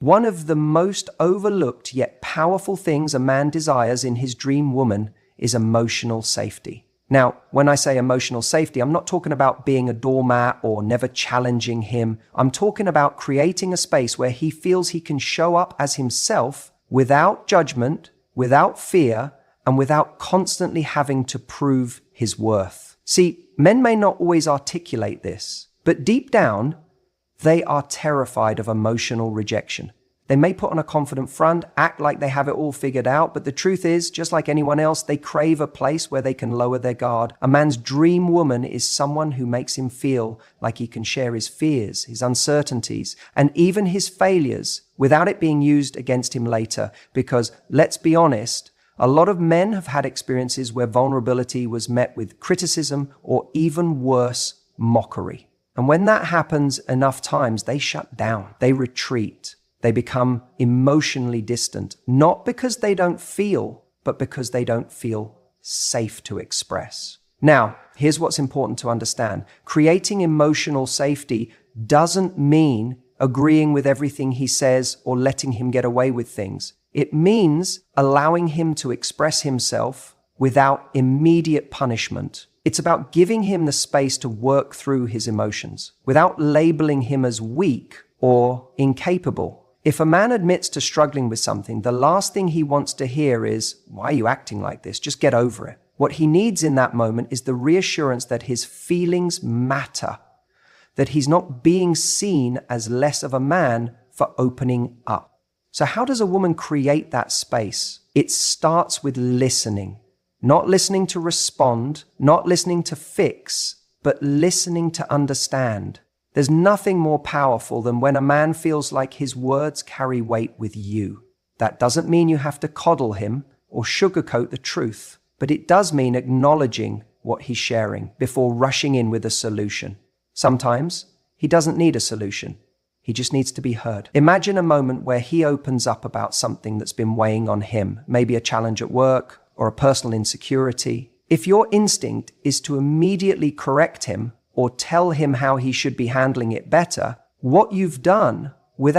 One of the most overlooked yet powerful things a man desires in his dream woman is emotional safety. Now, when I say emotional safety, I'm not talking about being a doormat or never challenging him. I'm talking about creating a space where he feels he can show up as himself without judgment, without fear, and without constantly having to prove his worth. See, men may not always articulate this, but deep down, they are terrified of emotional rejection. They may put on a confident front, act like they have it all figured out, but the truth is, just like anyone else, they crave a place where they can lower their guard. A man's dream woman is someone who makes him feel like he can share his fears, his uncertainties, and even his failures without it being used against him later. Because, let's be honest, a lot of men have had experiences where vulnerability was met with criticism or even worse, mockery. And when that happens enough times, they shut down, they retreat, they become emotionally distant, not because they don't feel, but because they don't feel safe to express. Now, here's what's important to understand. Creating emotional safety doesn't mean agreeing with everything he says or letting him get away with things. It means allowing him to express himself without immediate punishment. It's about giving him the space to work through his emotions without labeling him as weak or incapable. If a man admits to struggling with something, the last thing he wants to hear is, "Why are you acting like this? Just get over it." What he needs in that moment is the reassurance that his feelings matter, that he's not being seen as less of a man for opening up. So how does a woman create that space? It starts with listening. Not listening to respond, not listening to fix, but listening to understand. There's nothing more powerful than when a man feels like his words carry weight with you. That doesn't mean you have to coddle him or sugarcoat the truth, but it does mean acknowledging what he's sharing before rushing in with a solution. Sometimes he doesn't need a solution. He just needs to be heard. Imagine a moment where he opens up about something that's been weighing on him, maybe a challenge at work, or a personal insecurity. If your instinct is to immediately correct him or tell him how he should be handling it better, what you've done